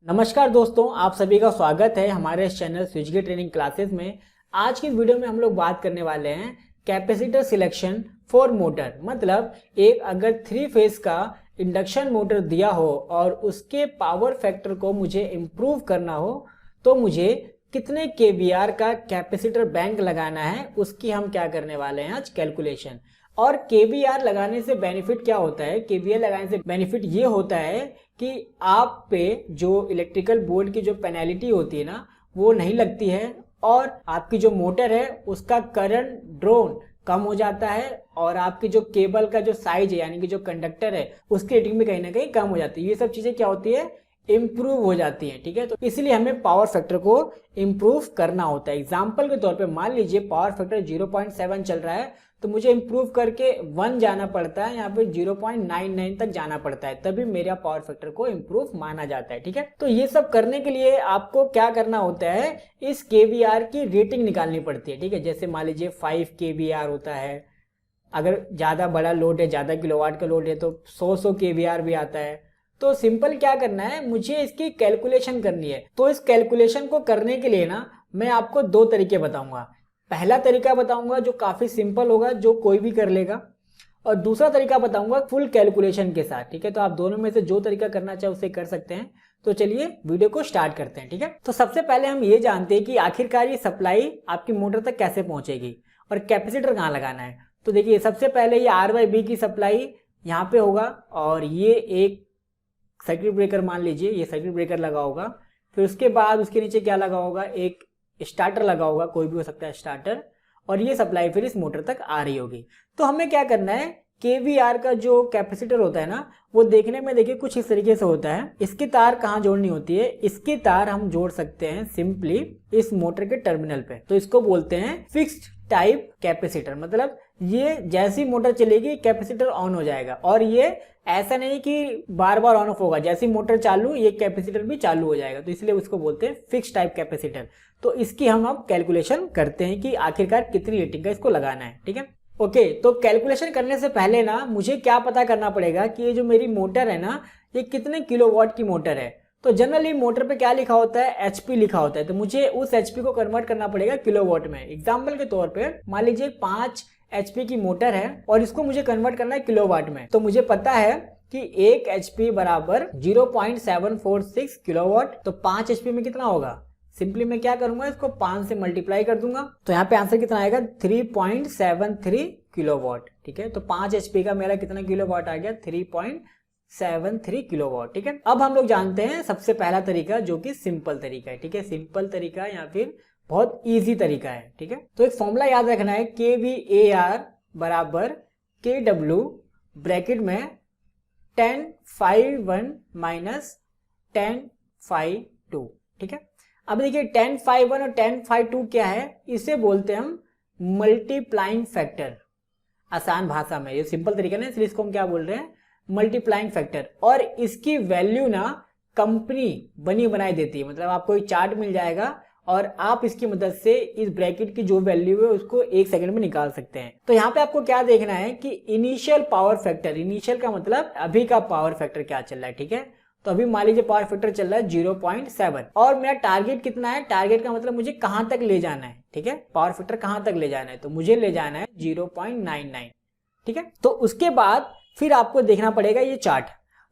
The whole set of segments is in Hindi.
नमस्कार दोस्तों, आप सभी का स्वागत है हमारे चैनल स्विचगेट ट्रेनिंग क्लासेस में। आज की वीडियो में हम लोग बात करने वाले हैं कैपेसिटर सिलेक्शन फॉर मोटर। मतलब एक अगर 3 फेज का इंडक्शन मोटर दिया हो और उसके पावर फैक्टर को मुझे इम्प्रूव करना हो तो मुझे कितने केवीआर का कैपेसिटर बैंक लगाना है, उसकी हम क्या करने वाले हैं आज कैलकुलेशन। और केवीआर लगाने से बेनिफिट क्या होता है? केवीआर लगाने से बेनिफिट ये होता है कि आप पे जो इलेक्ट्रिकल बोर्ड की जो पेनल्टी होती है ना, वो नहीं लगती है और आपकी जो मोटर है उसका करंट ड्रोन कम हो जाता है और आपकी जो केबल का जो साइज है यानी कि जो कंडक्टर है उसकी रेटिंग भी कहीं ना कहीं कम हो जाती है। ये सब चीजें क्या होती है, इम्प्रूव हो जाती है। ठीक है, तो इसलिए हमें पावर फैक्टर को इम्प्रूव करना होता है। एग्जाम्पल के तौर पे मान लीजिए पावर फैक्टर 0.7 चल रहा है तो मुझे इम्प्रूव करके 1 जाना पड़ता है, यहाँ पे 0.99 तक जाना पड़ता है, तभी मेरा पावर फैक्टर को इम्प्रूव माना जाता है। ठीक है, तो ये सब करने के लिए आपको क्या करना होता है, इस केवीआर की रेटिंग निकालनी पड़ती है। ठीक है, जैसे मान लीजिए 5 केवीआर होता है, अगर ज़्यादा बड़ा लोड है, ज़्यादा किलोवाट का लोड है तो 100 केवीआर भी आता है। तो सिंपल क्या करना है, मुझे इसकी कैलकुलेशन करनी है। तो इस कैलकुलेशन को करने के लिए ना मैं आपको 2 तरीके बताऊंगा। पहला तरीका बताऊंगा जो काफ़ी सिंपल होगा, जो कोई भी कर लेगा, और दूसरा तरीका बताऊंगा फुल कैलकुलेशन के साथ। ठीक है, तो आप दोनों में से जो तरीका करना चाहे उसे कर सकते हैं। तो चलिए वीडियो को स्टार्ट करते हैं। ठीक है, तो सबसे पहले हम ये जानते हैं कि आखिरकार ये सप्लाई आपकी मोटर तक कैसे पहुंचेगी और कैपेसिटर कहाँ लगाना है। तो देखिए सबसे पहले ये R/B की सप्लाई यहाँ पे होगा और ये एक सर्किट ब्रेकर मान लीजिए, ये सर्किट ब्रेकर लगा होगा। फिर उसके बाद उसके नीचे क्या लगा होगा, एक स्टार्टर लगा होगा, कोई भी हो सकता है स्टार्टर, और ये सप्लाई फिर इस मोटर तक आ रही होगी। तो हमें क्या करना है, केवीआर का जो कैपेसिटर होता है ना, वो देखने में देखिए कुछ इस तरीके से होता है। इसकी तार कहाँ जोड़नी होती है, इसकी तार हम जोड़ सकते हैं सिंपली इस मोटर के टर्मिनल पे। तो इसको बोलते हैं फिक्स्ड टाइप कैपेसिटर। मतलब ये जैसी मोटर चलेगी कैपेसिटर ऑन हो जाएगा, और ये ऐसा नहीं कि बार बार ऑन ऑफ होगा, जैसी मोटर चालू ये कैपेसिटर भी चालू हो जाएगा। तो इसलिए उसको बोलते हैं फिक्स टाइप कैपेसिटर। तो इसकी हम अब कैलकुलेशन करते हैं कि आखिरकार कितनी रेटिंग का इसको लगाना है। ठीक है, ओके। तो कैलकुलेशन करने से पहले ना मुझे क्या पता करना पड़ेगा कि ये जो मेरी मोटर है ना, ये कितने किलोवाट की मोटर है। तो जनरली मोटर पे क्या लिखा होता है, एचपी लिखा होता है। तो मुझे उस एचपी को कन्वर्ट करना पड़ेगा किलोवाट में। एग्जाम्पल के तौर पे मान लीजिए 5 एचपी की मोटर है और इसको मुझे कन्वर्ट करना है किलोवाट में। तो मुझे पता है कि 1 एचपी बराबर 0.746 किलोवाट। तो 5 एचपी में कितना होगा, सिंपली मैं क्या करूंगा, इसको 5 से मल्टीप्लाई कर दूंगा। तो यहाँ पे आंसर कितना आएगा, 3.73 किलोवाट। ठीक है, तो 5 एचपी का मेरा कितना किलोवाट आ गया, 3.73 किलोवाट। ठीक है, अब हम लोग जानते हैं सबसे पहला तरीका जो कि सिंपल तरीका है। ठीक है, सिंपल तरीका या फिर बहुत इजी तरीका है। ठीक है, तो एक फॉर्मूला याद रखना है, KVAR बराबर KW ब्रैकेट में 10/1 माइनस 10/2। ठीक है, अब देखिए 10/1 और 10/2 क्या है, इसे बोलते हैं हम मल्टीप्लाइंग फैक्टर। आसान भाषा में, ये सिंपल तरीका ना, इसलिए इसको हम क्या बोल रहे हैं, मल्टीप्लाइंग फैक्टर। और इसकी वैल्यू ना कंपनी बनी बनाई देती है। मतलब आपको एक चार्ट मिल जाएगा और आप इसकी मदद से इस ब्रैकेट की जो वैल्यू है उसको 1 सेकंड में निकाल सकते हैं। तो यहाँ पे आपको क्या देखना है कि इनिशियल पावर फैक्टर, इनिशियल का मतलब अभी का पावर फैक्टर क्या चल रहा है। ठीक है, तो अभी मान लीजिए पावर फैक्टर चल रहा है 0.7 और मेरा टारगेट कितना है, टारगेट का मतलब मुझे कहां तक ले जाना है। ठीक है, पावर फैक्टर कहां तक ले जाना है, तो मुझे ले जाना है 0.99। ठीक है, तो उसके बाद फिर आपको देखना पड़ेगा ये चार्ट।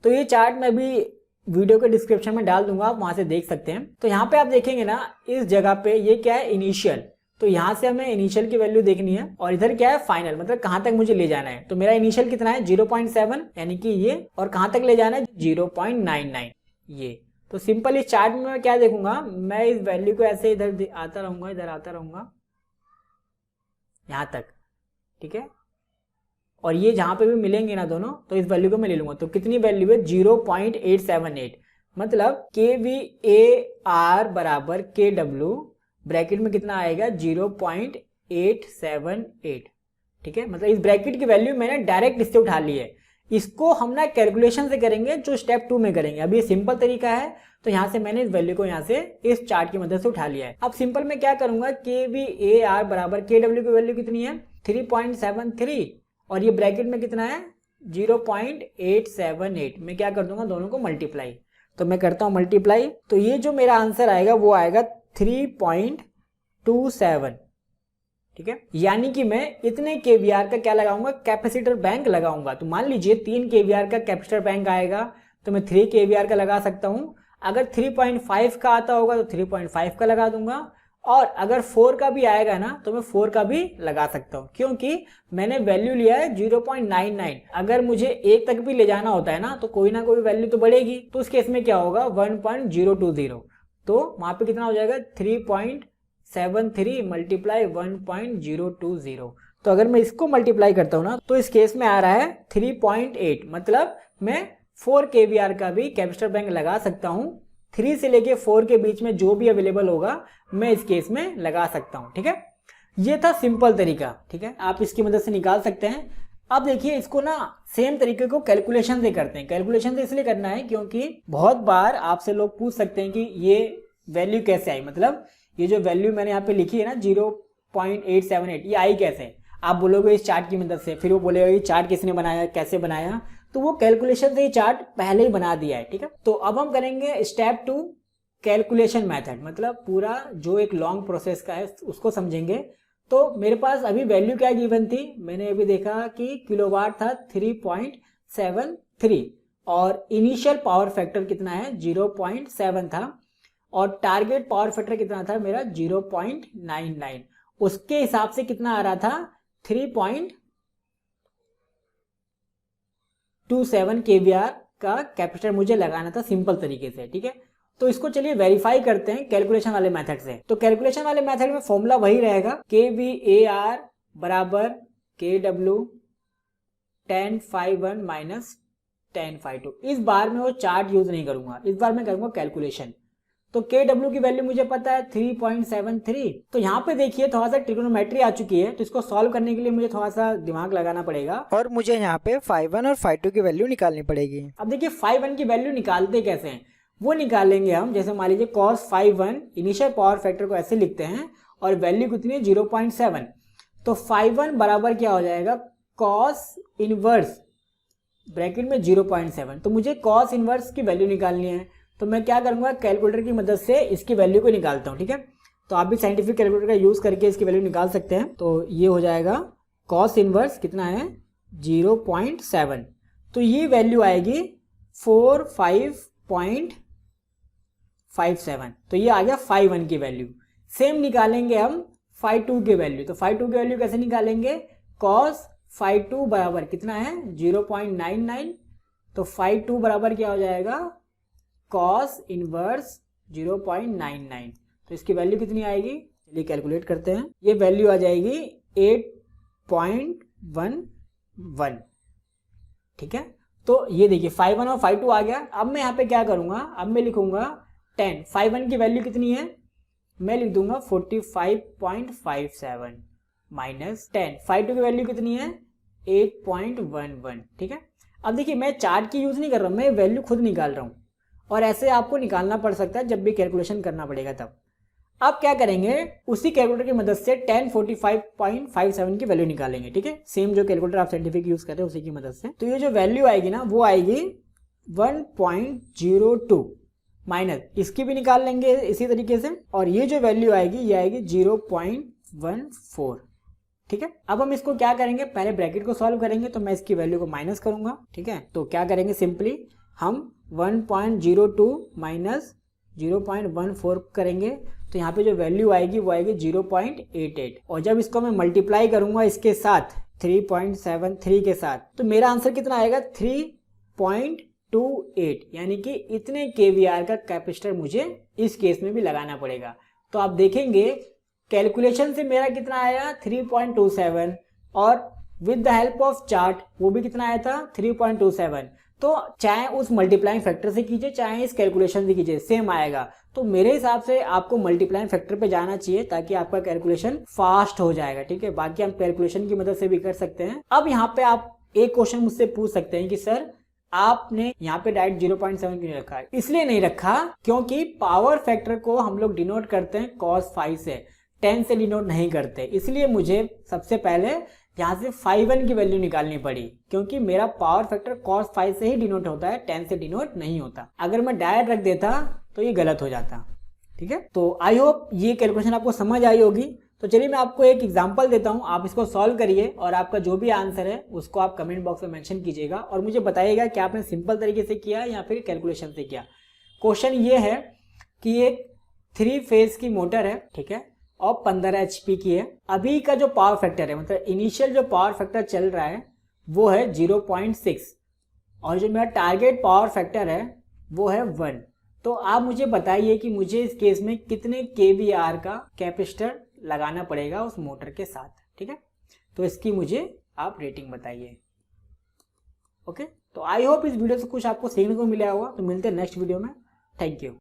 तो ये चार्ट मैं भी वीडियो के डिस्क्रिप्शन में डाल दूंगा, आप वहां से देख सकते हैं। तो यहाँ पे आप देखेंगे ना, इस जगह पे ये क्या है, इनिशियल। तो यहाँ से हमें इनिशियल की वैल्यू देखनी है और इधर क्या है, फाइनल, मतलब कहां तक मुझे ले जाना है। तो मेरा इनिशियल कितना है 0.7 यानी कि ये, और कहां तक ले जाना है 0.99 ये। तो सिंपल इस चार्ट में मैं क्या देखूंगा, मैं इस वैल्यू को ऐसे इधर आता रहूंगा, इधर आता रहूंगा यहां तक। ठीक है, और ये जहां पे भी मिलेंगे ना दोनों, तो इस वैल्यू को मैं ले लूंगा। तो कितनी वैल्यू है, 0.878। मतलब KVAR बराबर KW ब्रैकेट में कितना आएगा, 0.878। ठीक है, मतलब इस ब्रैकेट की वैल्यू मैंने डायरेक्ट इससे उठा ली है। इसको हम ना कैलकुलेशन से करेंगे, जो स्टेप 2 में करेंगे। अभी ये सिंपल तरीका है, तो यहाँ से मैंने इस वैल्यू को यहाँ से इस चार्ट की मदद से उठा लिया है। अब सिंपल में क्या करूंगा, KVAR बराबर KW की वैल्यू कितनी है 3.73 और ये ब्रैकेट में कितना है 0.878। मैं क्या कर दूंगा, दोनों को मल्टीप्लाई। तो मैं करता हूँ मल्टीप्लाई, तो ये जो मेरा आंसर आएगा वो आएगा 3.27, ठीक है। यानी कि मैं इतने केवीआर का क्या लगाऊंगा, कैपेसिटर बैंक लगाऊंगा। तो मान लीजिए 3 केवीआर का कैपेसिटर बैंक आएगा तो मैं 3 केवीआर का लगा सकता हूं। अगर 3.5 का आता होगा तो 3.5 का लगा दूंगा, और अगर 4 का भी आएगा ना तो मैं 4 का भी लगा सकता हूं, क्योंकि मैंने वैल्यू लिया है 0.99। अगर मुझे 1 तक भी ले जाना होता है ना तो कोई ना कोई वैल्यू तो बढ़ेगी। तो उस केस में क्या होगा, 1.020, तो वहां पे कितना हो जाएगा 3.73 मल्टीप्लाई 1.020। तो अगर मैं इसको मल्टीप्लाई करता हूं ना तो इस केस में आ रहा है 3.8, मतलब मैं 4 केवीआर का भी कैपेसिटर बैंक लगा सकता हूं। 3 से लेके 4 के बीच में जो भी अवेलेबल होगा मैं इस केस में लगा सकता हूं, ठीक है। ये था सिंपल तरीका, ठीक है, आप इसकी मदद से निकाल सकते हैं। अब देखिए इसको ना सेम तरीके को कैलकुलेशन से करते हैं। कैलकुलेशन से इसलिए करना है क्योंकि बहुत बार आपसे लोग पूछ सकते हैं कि ये वैल्यू कैसे आई, मतलब ये जो वैल्यू मैंने यहाँ पे लिखी है ना 0.878, ये आई कैसे। आप बोलोगे इस चार्ट की मदद से, फिर वो बोलेगा ये चार्ट किसने बनाया, कैसे बनाया, तो वो कैलकुलेशन से ही चार्ट पहले ही बना दिया है, ठीक है। तो अब हम करेंगे स्टेप 2 कैलकुलेशन मेथड, मतलब पूरा जो एक लॉन्ग प्रोसेस का है उसको समझेंगे। तो मेरे पास अभी वैल्यू क्या गिवन थी, मैंने अभी देखा कि किलोवाट था 3.73 और इनिशियल पावर फैक्टर कितना है 0.7 था, और टारगेट पावर फैक्टर कितना था मेरा 0.99। उसके हिसाब से कितना आ रहा था 3.27 केवीआर का कैपेसिटर मुझे लगाना था सिंपल तरीके से, ठीक है। तो इसको चलिए वेरीफाई करते हैं कैलकुलेशन वाले मेथड से। तो कैलकुलेशन वाले मेथड में फॉर्मूला वही रहेगा, KVAR बराबर KW tan∅1 माइनस tan∅2। इस बार मैं वो चार्ट यूज नहीं करूंगा, इस बार मैं करूंगा कैलकुलेशन। तो KW की वैल्यू मुझे पता है 3.73। तो यहाँ पे देखिए थोड़ा सा ट्रिग्नोमेट्री आ चुकी है, तो इसको सॉल्व करने के लिए मुझे थोड़ा सा दिमाग लगाना पड़ेगा, और मुझे यहाँ पे ∅1 और ∅2 की वैल्यू निकालनी पड़ेगी। अब देखिए ∅1 की वैल्यू निकालते कैसे हैं, वो निकालेंगे हम। जैसे मान लीजिए cos ∅1 इनिशियल पावर फैक्टर को ऐसे लिखते हैं और वैल्यू कितनी है 0.7, तो ∅1 बराबर क्या हो जाएगा cos इनवर्स ब्रैकेट में 0.7। तो मुझे cos इनवर्स की वैल्यू निकालनी है, तो मैं क्या करूंगा कैलकुलेटर की मदद से इसकी वैल्यू को निकालता हूं, ठीक है। तो आप भी साइंटिफिक कैलकुलेटर का यूज करके इसकी वैल्यू निकाल सकते हैं। तो ये हो जाएगा cos इनवर्स कितना है 0.7, तो ये वैल्यू आएगी 45.57। तो ये आ गया ∅1 की वैल्यू। सेम निकालेंगे हम ∅2 की वैल्यू। तो ∅2 की वैल्यू कैसे निकालेंगे, cos ∅2 बराबर कितना है 0.99, तो ∅2 बराबर क्या हो जाएगा cos इनवर्स 0.99। तो इसकी वैल्यू कितनी आएगी, चलिए कैलकुलेट करते हैं। ये वैल्यू आ जाएगी 8.11, ठीक है। तो ये देखिए ∅1 और ∅2 आ गया। अब मैं यहाँ पे क्या करूंगा, अब मैं लिखूंगा 10। ∅1 की वैल्यू कितनी है, मैं लिख दूंगा 45.57 माइनस 10। ∅2 की वैल्यू कितनी है 8.11, ठीक है। अब देखिए मैं चार्ट की यूज नहीं कर रहा हूं, मैं वैल्यू खुद निकाल रहा हूं, और ऐसे आपको निकालना पड़ सकता है जब भी कैलकुलेशन करना पड़ेगा तब। आप क्या करेंगे, उसी कैलकुलेटर की मदद से 1045.57 की वैल्यू निकालेंगे, ठीक है। सेम जो कैलकुलेटर आप साइंटिफिक यूज कर रहे हैं उसी की मदद से। तो ये जो वैल्यू आएगी ना वो आएगी 1.02 माइनस इसकी भी निकाल लेंगे इसी तरीके से, और ये जो वैल्यू आएगी ये आएगी 0.14, ठीक है। अब हम इसको क्या करेंगे, पहले ब्रैकेट को सॉल्व करेंगे, तो मैं इसकी वैल्यू को माइनस करूंगा, ठीक है। तो क्या करेंगे, सिंपली हम 1.02 माइनस 0.14 करेंगे, तो यहाँ पे जो वैल्यू आएगी वो आएगी 0.88, और जब इसको मैं मल्टीप्लाई करूंगा इसके साथ 3.73 के साथ, तो मेरा आंसर कितना आएगा 3.28, यानी कि इतने केवीआर का कैपेसिटर मुझे इस केस में भी लगाना पड़ेगा। तो आप देखेंगे कैलकुलेशन से मेरा कितना आया 3.27, और with the help of chart वो भी कितना आया था 3.27। तो चाहे उस मल्टीप्लाइंग फैक्टर से कीजिए चाहे इस कैलकुलेशन से कीजिए सेम आएगा। तो मेरे हिसाब से आपको मल्टीप्लाइंग फैक्टर पे जाना चाहिए ताकि आपका कैलकुलेशन फास्ट हो जाएगा, ठीक है। बाकी हम कैलकुलेशन की मदद से भी कर सकते हैं। अब यहाँ पे आप एक क्वेश्चन मुझसे पूछ सकते हैं कि सर आपने यहाँ पे डायरेक्ट 0.7 क्यों नहीं रखा है। इसलिए नहीं रखा क्योंकि पावर फैक्टर को हम लोग डिनोट करते हैं cos 5 से, 10 से डिनोट नहीं करते। इसलिए मुझे सबसे पहले यहाँ से phi 1 की वैल्यू निकालनी पड़ी, क्योंकि मेरा पावर फैक्टर cos phi से ही डिनोट होता है, tan से डिनोट नहीं होता। अगर मैं डायरेक्ट रख देता तो ये गलत हो जाता। ठीक है, तो आई होप ये कैलकुलेशन आपको समझ आई होगी। तो चलिए मैं आपको एक एग्जांपल देता हूँ, आप इसको सॉल्व करिए और आपका जो भी आंसर है उसको आप कमेंट बॉक्स में मेंशन कीजिएगा और मुझे बताइएगा कि आपने सिंपल तरीके से किया या फिर कैलकुलेशन से किया। क्वेश्चन ये है कि एक 3 फेज की मोटर है, ठीक है, और 15 HP की है। अभी का जो पावर फैक्टर है, मतलब इनिशियल जो पावर फैक्टर चल रहा है वो है 0.6 और जो मेरा टारगेट पावर फैक्टर है वो है 1। तो आप मुझे बताइए कि मुझे इस केस में कितने kVAR का कैपेसिटर लगाना पड़ेगा उस मोटर के साथ। ठीक है, तो इसकी मुझे आप रेटिंग बताइए। ओके, तो आई होप इस वीडियो से कुछ आपको सीखने को मिला होगा। तो मिलते हैं नेक्स्ट वीडियो में। Thank you.